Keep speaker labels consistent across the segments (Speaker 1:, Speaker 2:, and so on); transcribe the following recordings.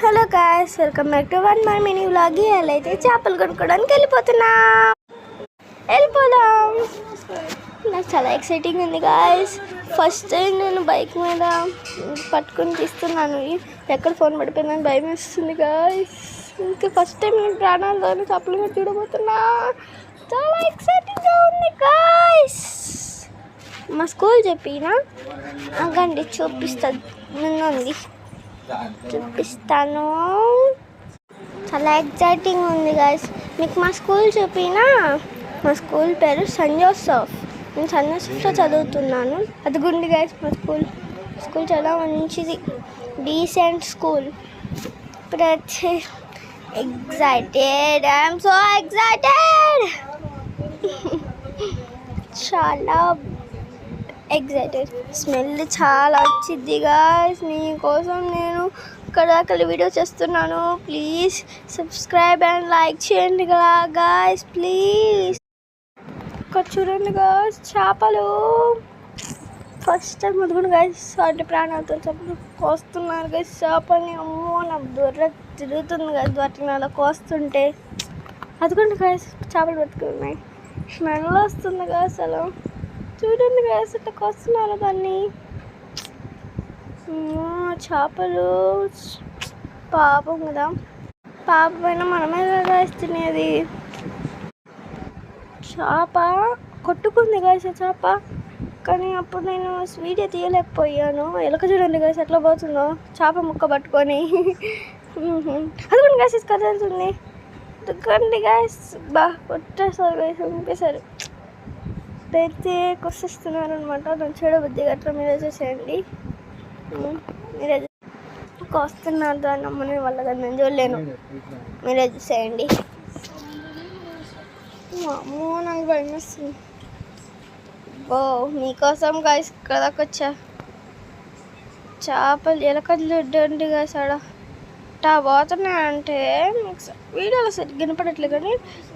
Speaker 1: Hello guys, welcome back to one my mini vlog. ఎలా అయితే చేపలు కొనుక్కోవడానికి వెళ్ళిపోదాం. నాకు చాలా ఎక్సైటింగ్ ఉంది గాయ్స్. ఫస్ట్ టైం నేను బైక్ మీద పట్టుకొని తీస్తున్నాను. ఎక్కడ ఫోన్ పడిపోయిందని భయం వేస్తుంది గాయ్స్. ఇంకా ఫస్ట్ టైం నేను ప్రాణాలతో చేపలు మీద చూడబోతున్నా. చాలా ఎక్సైటింగ్గా ఉంది గాయ్స్. మా స్కూల్ చెప్పినా అంగండి చూపిస్తాను. చాలా ఎక్సైటింగ్ ఉంది గాయ్స్. మీకు మా స్కూల్ చూపినా. మా స్కూల్ పేరు సెయింట్ జోసెఫ్. నేను సెయింట్ జోసెఫ్లో చదువుతున్నాను. అదిగుండి గాయ్స్ మా స్కూల్ చాలా మంచిది, డీసెంట్ స్కూల్. ఇప్పుడైతే ఎక్సైటెడ్, ఐఎమ్ సో ఎక్సైటెడ్, చాలా ఎక్సైటెడ్. స్మెల్ చాలా వచ్చింది గాయ్స్. మీకోసం నేను ఇక్కడ వీడియో చేస్తున్నాను. ప్లీజ్ సబ్స్క్రైబ్ అండ్ లైక్ చేయండి కదా గాయ్స్, ప్లీజ్. ఇక్కడ చూడండి గాయ్స్, చేపలు ఫస్ట్ టైం అదుగుండి గాయ్స్. అంటే ప్రాణాలతో చేపలు కోస్తున్నారు గాయ్స్. చేపల్ని అమ్మో నా దొర్ర తిరుగుతుంది గాయ్స్. వాటిని అలా కోస్తుంటే అదుగుండి గాయ్స్, చేపలు పెట్టుకున్నాయి. స్మెల్ వస్తుంది గాయ్స్. అలా చూడండి గాయ్స్, ఇట్లా కోస్తున్నారు దాన్ని. చేపలు పాపం కదా, పాపమైనా మనమే గాయ్స్ తినేది. చేప కొట్టుకుంది గాయ్స్. చేప కానీ అప్పుడు నేను వీడియో తీయలేకపోయాను. ఎలక చూడండి గాయ్స్ ఎట్లా పోతుందో చేప ముక్క పట్టుకొని. అదిగోండి గాయ్స్, ఇసుక వెళ్తుంది. అదిగోండి గాయ్స్, కొట్టేసారు గాయ్స్, చంపేశారు. అయితే కొసిస్తున్నారు అనమాట. నన్ను చూడబుద్ధి గట్రా మీరే చూసేయండి. మీరే కోస్తున్నారు దాన్ని. అమ్మని వాళ్ళ దాన్ని నేను చూడలేను, మీరే చూసేయండి. అమ్మో నాకు భయం వస్తుంది. ఓ మీకోసం గాయ్స్ ఇక్కడ దాకా వచ్చా. చేపలు ఎలకలు చూడండి గాయ్స్. అట్టా పోతున్నాయంటే మీకు వీడియోలో సరిగ్గా వినపడట్లేదు, కానీ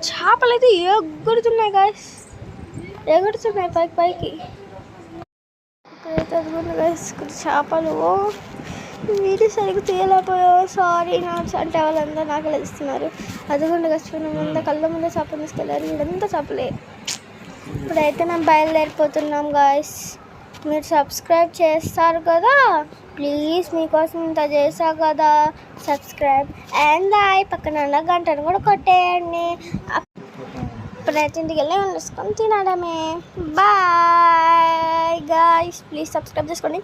Speaker 1: చేపలు అయితే ఎగురుతున్నాయి గాయ్స్, ఎగురుతున్నాయి పైకి. ఇక్కడైతే అదిగోండి గాయ్స్, ఇక్కడ చేపలు. వీడియో సరిగ్గా తీయలేకపోయా, సారీ. అంటే వాళ్ళందరూ నాకు ఇస్తున్నారు. అదిగోండి గాయ్స్, ముందు కళ్ళ ముందే చేపలు తీసుకెళ్ళారు. ఇదంతా చేపలే. ఇప్పుడైతే మేము బయలుదేరిపోతున్నాం గాయ్స్. మీరు సబ్స్క్రైబ్ చేస్తారు కదా ప్లీజ్, మీకోసం ఇంత చేసా కదా. సబ్స్క్రైబ్ అండ్ పక్కన గంటను కూడా కొట్టేయండి. ఇప్పుడైతే ఇంటికి వెళ్ళి వండుకొని తినడమే. బాయ్ గాయ్స్, ప్లీజ్ సబ్స్క్రైబ్ చేసుకోండి.